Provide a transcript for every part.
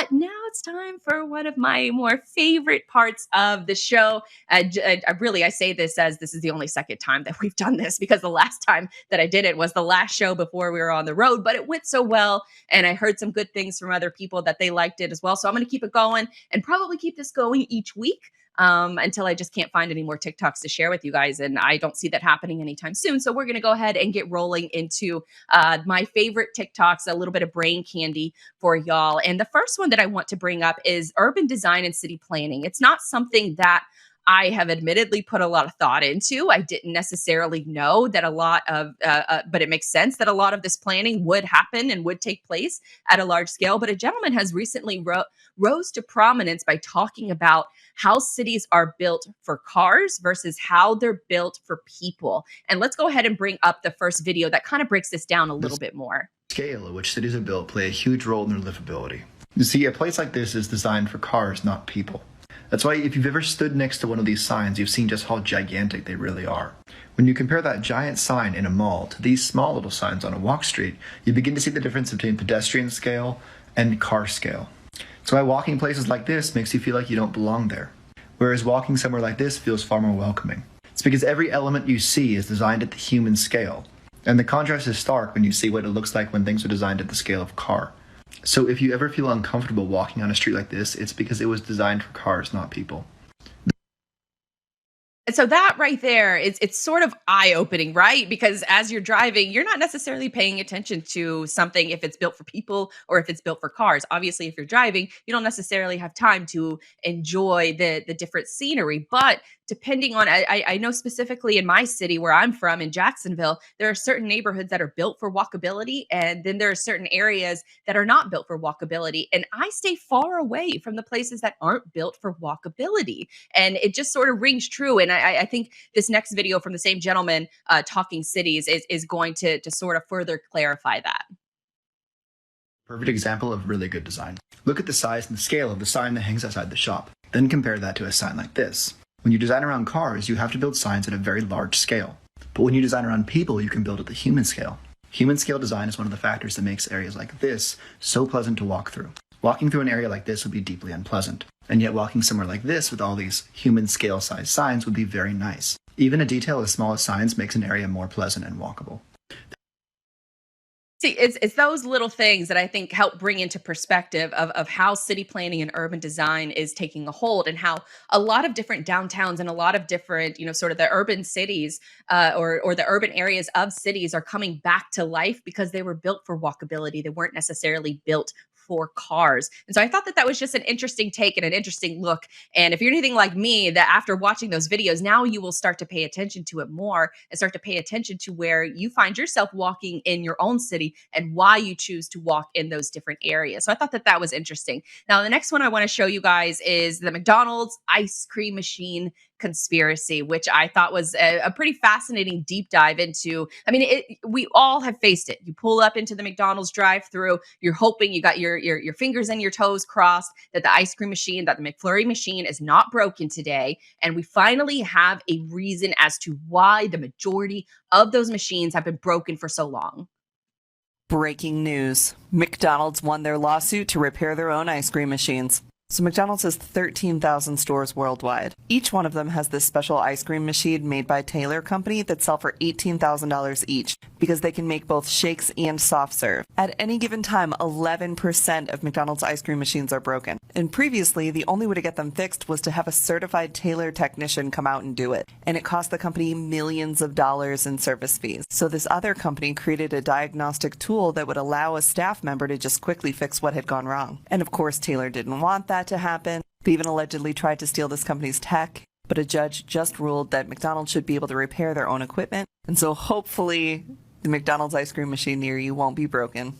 But now it's time for one of my more favorite parts of the show. I say this as this is the only second time that we've done this, because the last time that I did it was the last show before we were on the road, but it went so well. And I heard some good things from other people that they liked it as well. So I'm going to keep it going and probably keep this going each week. Until I just can't find any more TikToks to share with you guys. And I don't see that happening anytime soon. So we're going to go ahead and get rolling into my favorite TikToks, a little bit of brain candy for y'all. And the first one that I want to bring up is urban design and city planning. It's not something that I have admittedly put a lot of thought into. I didn't necessarily know that but it makes sense that a lot of this planning would happen and would take place at a large scale. But a gentleman has recently rose to prominence by talking about how cities are built for cars versus how they're built for people. And let's go ahead and bring up the first video that kind of breaks this down a little bit more. Scale at which cities are built play a huge role in their livability. You see, a place like this is designed for cars, not people. That's why if you've ever stood next to one of these signs, you've seen just how gigantic they really are. When you compare that giant sign in a mall to these small little signs on a walk street, you begin to see the difference between pedestrian scale and car scale. That's why walking places like this makes you feel like you don't belong there, whereas walking somewhere like this feels far more welcoming. It's because every element you see is designed at the human scale, and the contrast is stark when you see what it looks like when things are designed at the scale of a car. So if you ever feel uncomfortable walking on a street like this, it's because it was designed for cars, not people. And so that right there, it's sort of eye-opening, right? Because as you're driving, you're not necessarily paying attention to something if it's built for people or if it's built for cars. Obviously, if you're driving, you don't necessarily have time to enjoy the different scenery. But depending on, I know specifically in my city where I'm from, in Jacksonville, there are certain neighborhoods that are built for walkability, and then there are certain areas that are not built for walkability. And I stay far away from the places that aren't built for walkability. And it just sort of rings true. And I think this next video from the same gentleman, Talking Cities, is going to sort of further clarify that. Perfect example of really good design. Look at the size and the scale of the sign that hangs outside the shop. Then compare that to a sign like this. When you design around cars, you have to build signs at a very large scale. But when you design around people, you can build at the human scale. Human scale design is one of the factors that makes areas like this so pleasant to walk through. Walking through an area like this would be deeply unpleasant. And yet walking somewhere like this with all these human scale size signs would be very nice. Even a detail as small as signs makes an area more pleasant and walkable. See, it's those little things that I think help bring into perspective of how city planning and urban design is taking a hold, and how a lot of different downtowns and a lot of different, sort of the urban cities or the urban areas of cities are coming back to life because they were built for walkability. They weren't necessarily built for cars. And so I thought that was just an interesting take and an interesting look. And if you're anything like me, that after watching those videos, now you will start to pay attention to it more and start to pay attention to where you find yourself walking in your own city and why you choose to walk in those different areas. So I thought that was interesting. Now, the next one I want to show you guys is the McDonald's ice cream machine conspiracy, which I thought was a pretty fascinating deep dive into. I mean, we all have faced it. You pull up into the McDonald's drive-through, you're hoping, you got your fingers and your toes crossed that the ice cream machine, that the McFlurry machine is not broken today. And we finally have a reason as to why the majority of those machines have been broken for so long. Breaking news. McDonald's won their lawsuit to repair their own ice cream machines. So McDonald's has 13,000 stores worldwide. Each one of them has this special ice cream machine made by Taylor Company that sell for $18,000 each because they can make both shakes and soft serve. At any given time, 11% of McDonald's ice cream machines are broken. And previously, the only way to get them fixed was to have a certified Taylor technician come out and do it. And it cost the company millions of dollars in service fees. So this other company created a diagnostic tool that would allow a staff member to just quickly fix what had gone wrong. And of course, Taylor didn't want that to happen. They even allegedly tried to steal this company's tech, but a judge just ruled that McDonald's should be able to repair their own equipment, and so hopefully the McDonald's ice cream machine near you won't be broken.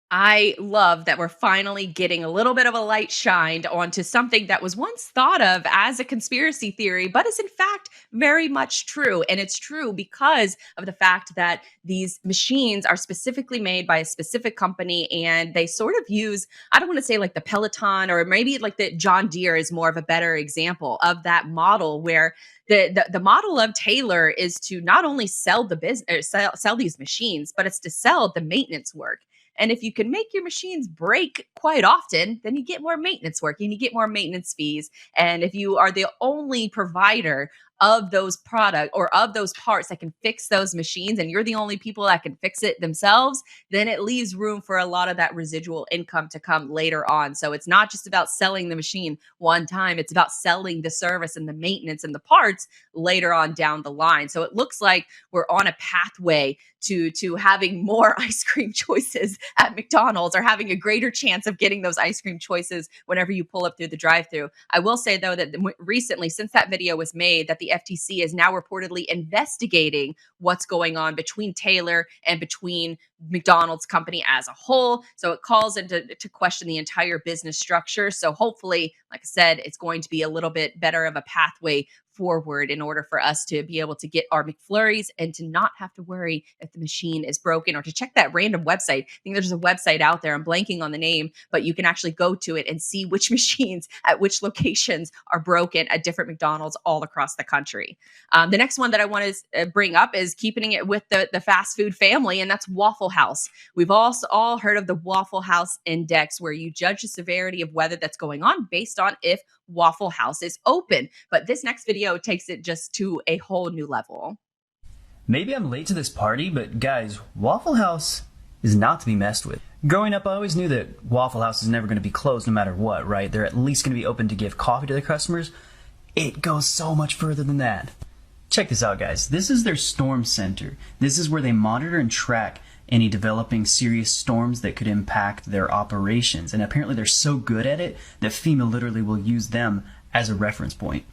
I love that we're finally getting a little bit of a light shined onto something that was once thought of as a conspiracy theory, but is in fact very much true. And it's true because of the fact that these machines are specifically made by a specific company, and they sort of use, I don't want to say like the Peloton, or maybe like the John Deere is more of a better example of that model, where the model of Taylor is to not only sell the business, sell these machines, but it's to sell the maintenance work. And if you can make your machines break quite often, then you get more maintenance work and you get more maintenance fees. And if you are the only provider of those product or of those parts that can fix those machines and you're the only people that can fix it themselves, then it leaves room for a lot of that residual income to come later on. So it's not just about selling the machine one time, it's about selling the service and the maintenance and the parts later on down the line. So it looks like we're on a pathway to having more ice cream choices at McDonald's, or having a greater chance of getting those ice cream choices whenever you pull up through the drive-thru. I will say though that recently, since that video was made, that the FTC is now reportedly investigating what's going on between Taylor and between McDonald's company as a whole. So it calls into question the entire business structure. So hopefully, like I said, it's going to be a little bit better of a pathway forward in order for us to be able to get our McFlurries and to not have to worry if the machine is broken, or to check that random website. I think there's a website out there, I'm blanking on the name, but you can actually go to it and see which machines at which locations are broken at different McDonald's all across the country. The next one that I want to bring up is keeping it with the fast food family, and that's Waffle House. We've also all heard of the Waffle House Index, where you judge the severity of weather that's going on based on if Waffle House is open. But this next video takes it just to a whole new level. Maybe I'm late to this party, but guys, Waffle House is not to be messed with. Growing up, I always knew that Waffle House is never going to be closed no matter what, right? They're at least going to be open to give coffee to their customers. It goes so much further than that. Check this out, guys. This is their storm center. This is where they monitor and track any developing serious storms that could impact their operations. And apparently they're so good at it that FEMA literally will use them as a reference point.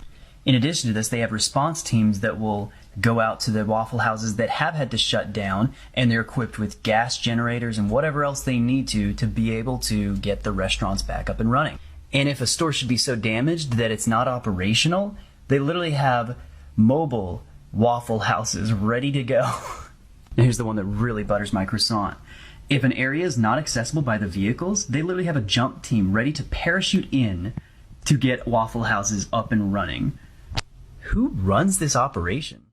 In addition to this, they have response teams that will go out to the Waffle Houses that have had to shut down, and they're equipped with gas generators and whatever else they need to be able to get the restaurants back up and running. And if a store should be so damaged that it's not operational, they literally have mobile Waffle Houses ready to go. Here's the one that really butters my croissant. If an area is not accessible by the vehicles, they literally have a jump team ready to parachute in to get Waffle Houses up and running. Who runs this operation?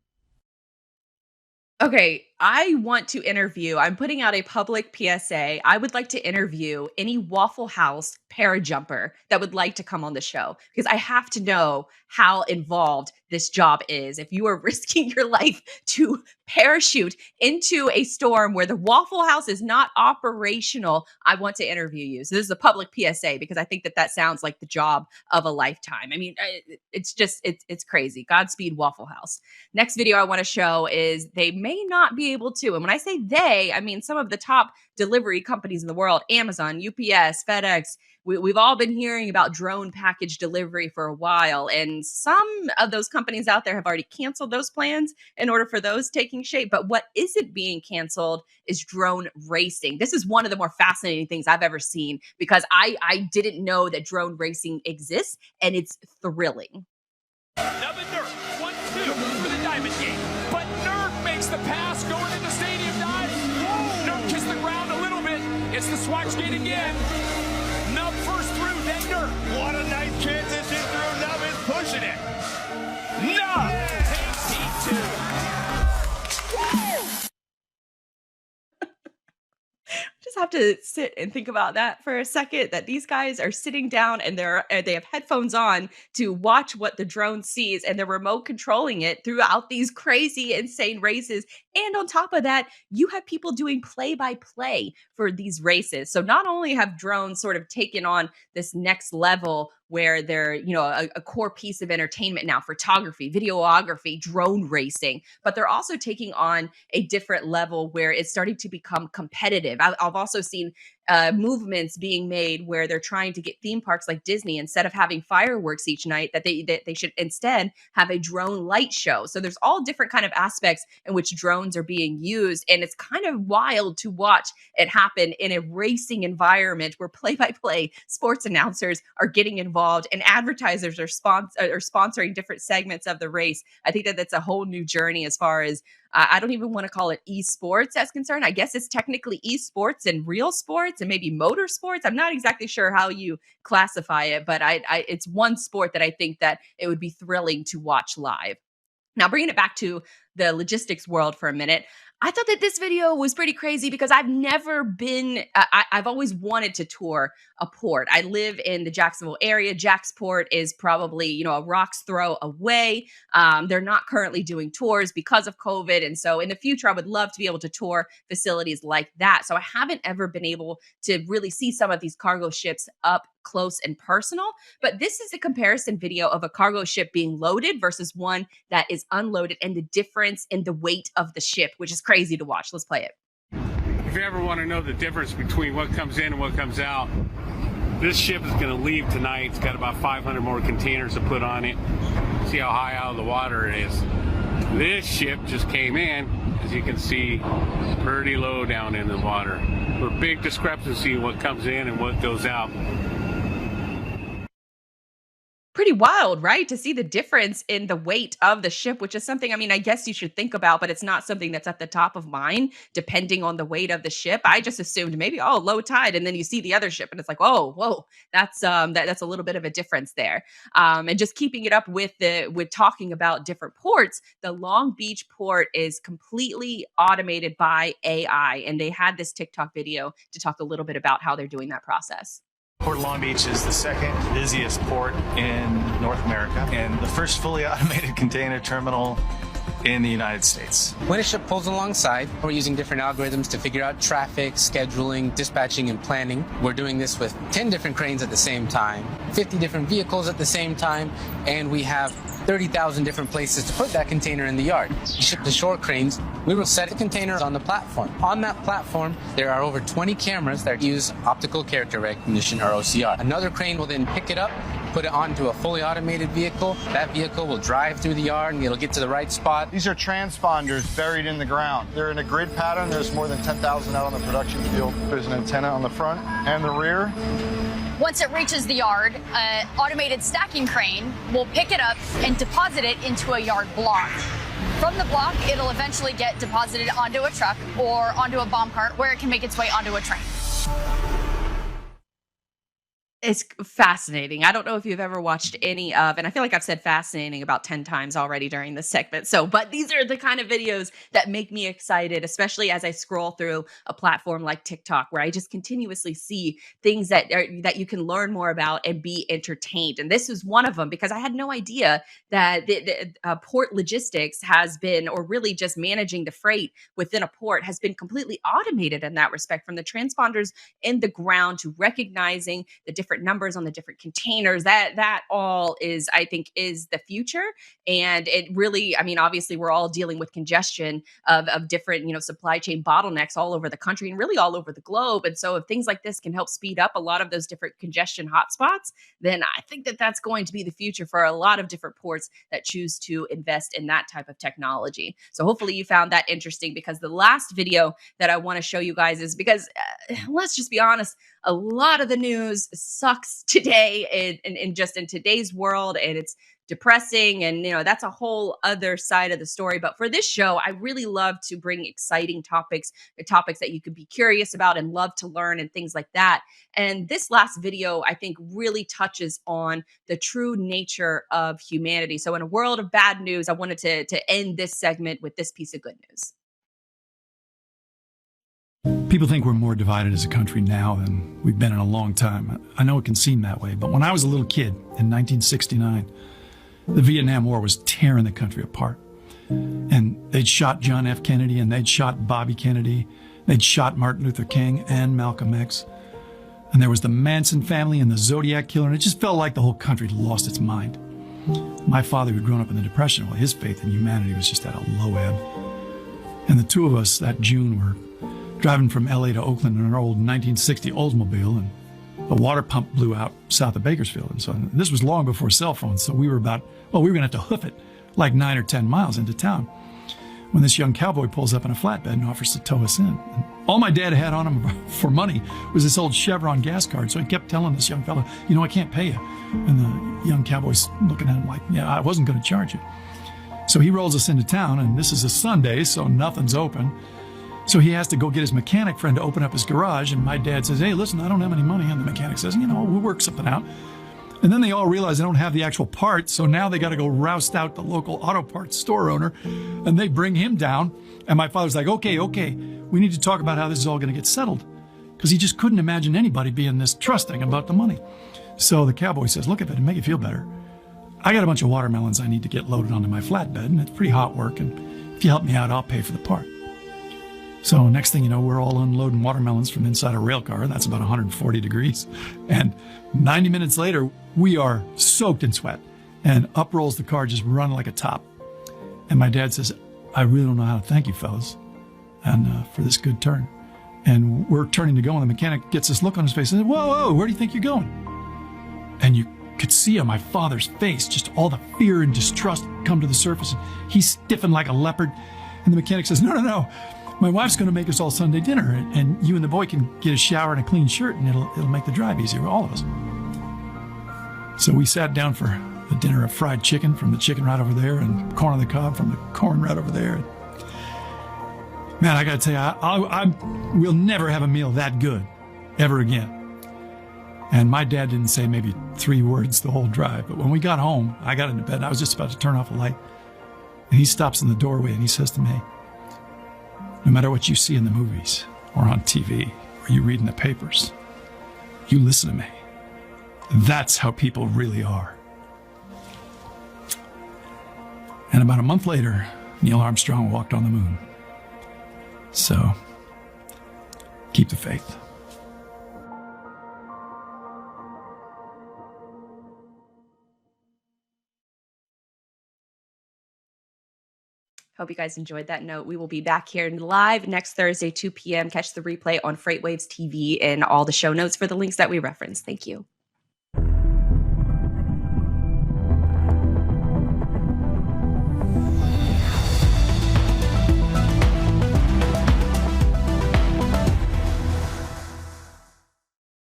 Okay, I want to interview. I'm putting out a public PSA. I would like to interview any Waffle House parajumper that would like to come on the show, because I have to know how involved this job is. If you are risking your life to parachute into a storm where the Waffle House is not operational, I want to interview you. So this is a public PSA, because I think that sounds like the job of a lifetime. I mean, it's crazy. Godspeed, Waffle House. Next video I want to show is they may not be able to. And when I say they, I mean some of the top delivery companies in the world: Amazon, UPS, FedEx. We've all been hearing about drone package delivery for a while, and some of those companies out there have already canceled those plans in order for those taking shape. But what isn't being canceled is drone racing. This is one of the more fascinating things I've ever seen, because I didn't know that drone racing exists, and it's thrilling. Now the Nerf, 1-2 for the Diamond game. But Nerf makes the pass going into Stadium 9. Nerf kissed the ground a little bit. It's the Swatch gate again. Nub first through, then Nerf. What a nice transition through. Nub is pushing it. Nub takes T2. Just have to sit and think about that for a second, that these guys are sitting down and they have headphones on to watch what the drone sees, and they're remote controlling it throughout these crazy, insane races. And on top of that, you have people doing play-by-play for these races. So not only have drones sort of taken on this next level where they're, a core piece of entertainment now: photography, videography, drone racing, but they're also taking on a different level where it's starting to become competitive. I've also seen movements being made where they're trying to get theme parks like Disney, instead of having fireworks each night, that they should instead have a drone light show. So there's all different kind of aspects in which drones are being used, and it's kind of wild to watch it happen in a racing environment where play-by-play sports announcers are getting involved and advertisers are sponsoring different segments of the race. I think that's a whole new journey as far as I don't even want to call it esports as concerned. I guess it's technically esports and real sports and maybe motorsports. I'm not exactly sure how you classify it, but it's one sport that I think that it would be thrilling to watch live. Now, bringing it back to the logistics world for a minute, I thought that this video was pretty crazy because I've never been, I've always wanted to tour a port. I live in the Jacksonville area. Jacksport is probably, a rock's throw away. They're not currently doing tours because of COVID. And so in the future, I would love to be able to tour facilities like that. So I haven't ever been able to really see some of these cargo ships up close and personal. But this is a comparison video of a cargo ship being loaded versus one that is unloaded and the difference in the weight of the ship, which is crazy to watch. Let's play it. If you ever want to know the difference between what comes in and what comes out, this ship is going to leave tonight. It's got about 500 more containers to put on it. See how high out of the water it is. This ship just came in, as you can see, pretty low down in the water. A big discrepancy in what comes in and what goes out. Pretty wild, right? To see the difference in the weight of the ship, which is something, I guess you should think about, but it's not something that's at the top of mind, depending on the weight of the ship. I just assumed maybe, low tide. And then you see the other ship and it's like, oh, whoa, that's that's a little bit of a difference there. And just keeping it up with talking about different ports, the Long Beach port is completely automated by AI. And they had this TikTok video to talk a little bit about how they're doing that process. Port of Long Beach is the second busiest port in North America and the first fully automated container terminal in the United States. When a ship pulls alongside, we're using different algorithms to figure out traffic, scheduling, dispatching, and planning. We're doing this with 10 different cranes at the same time, 50 different vehicles at the same time, and we have 30,000 different places to put that container in the yard. We ship the shore cranes. We will set the containers on the platform. On that platform, there are over 20 cameras that use optical character recognition, or OCR. Another crane will then pick it up, put it onto a fully automated vehicle. That vehicle will drive through the yard and it'll get to the right spot. These are transponders buried in the ground. They're in a grid pattern. There's more than 10,000 out on the production field. There's an antenna on the front and the rear. Once it reaches the yard, an automated stacking crane will pick it up and deposit it into a yard block. From the block, it'll eventually get deposited onto a truck or onto a bomb cart where it can make its way onto a train. It's fascinating. I don't know if you've ever watched any of, and I feel like I've said fascinating about 10 times already during this segment. But these are the kind of videos that make me excited, especially as I scroll through a platform like TikTok, where I just continuously see things that you can learn more about and be entertained. And this was one of them because I had no idea that the port logistics has been, or really just managing the freight within a port has been completely automated in that respect, from the transponders in the ground to recognizing the different numbers on the different containers. That all is, I think, is the future. And it really, obviously we're all dealing with congestion of different, supply chain bottlenecks all over the country and really all over the globe. And so if things like this can help speed up a lot of those different congestion hotspots, then I think that that's going to be the future for a lot of different ports that choose to invest in that type of technology. So hopefully you found that interesting, because the last video that I want to show you guys is because let's just be honest, a lot of the news sucks today in just in today's world, and it's depressing, and that's a whole other side of the story. But for this show, I really love to bring exciting topics, the topics that you could be curious about and love to learn and things like that. And this last video, I think, really touches on the true nature of humanity. So in a world of bad news, I wanted to end this segment with this piece of good news. People think we're more divided as a country now than we've been in a long time. I know it can seem that way, but when I was a little kid in 1969, the Vietnam War was tearing the country apart. And they'd shot John F. Kennedy, and they'd shot Bobby Kennedy. They'd shot Martin Luther King and Malcolm X. And there was the Manson family and the Zodiac killer, and it just felt like the whole country had lost its mind. My father, who'd grown up in the Depression, well, his faith in humanity was just at a low ebb. And the two of us that June were driving from LA to Oakland in our old 1960 Oldsmobile, and a water pump blew out south of Bakersfield. And so this was long before cell phones. So we were going to have to hoof it like 9 or 10 miles into town, when this young cowboy pulls up in a flatbed and offers to tow us in. And all my dad had on him for money was this old Chevron gas card. So he kept telling this young fellow, I can't pay you. And the young cowboy's looking at him like, I wasn't going to charge you. So he rolls us into town, and this is a Sunday, so nothing's open. So he has to go get his mechanic friend to open up his garage. And my dad says, hey, listen, I don't have any money. And the mechanic says, we'll work something out. And then they all realize they don't have the actual part, so now they got to go roust out the local auto parts store owner, and they bring him down. And my father's like, okay, we need to talk about how this is all going to get settled, because he just couldn't imagine anybody being this trusting about the money. So the cowboy says, look, if it'd make you feel better, I got a bunch of watermelons I need to get loaded onto my flatbed, and it's pretty hot work, and if you help me out, I'll pay for the part. So next thing you know, we're all unloading watermelons from inside a rail car. That's about 140 degrees. And 90 minutes later, we are soaked in sweat. And up rolls the car, just running like a top. And my dad says, I really don't know how to thank you, fellas, and for this good turn. And we're turning to go, and the mechanic gets this look on his face and says, whoa, where do you think you're going? And you could see on my father's face just all the fear and distrust come to the surface. And he's stiffened like a leopard. And the mechanic says, no. My wife's going to make us all Sunday dinner, and you and the boy can get a shower and a clean shirt, and it'll make the drive easier for all of us. So we sat down for a dinner of fried chicken from the chicken right over there, and corn on the cob from the corn right over there. Man, I got to tell you, we'll never have a meal that good ever again. And my dad didn't say maybe 3 words the whole drive, but when we got home, I got into bed, and I was just about to turn off the light, and he stops in the doorway and he says to me, no matter what you see in the movies or on TV or you read in the papers, you listen to me. That's how people really are. And about a month later, Neil Armstrong walked on the moon. So, keep the faith. Hope you guys enjoyed that note. We will be back here live next Thursday, 2 p.m. Catch the replay on FreightWaves TV and all the show notes for the links that we referenced. Thank you.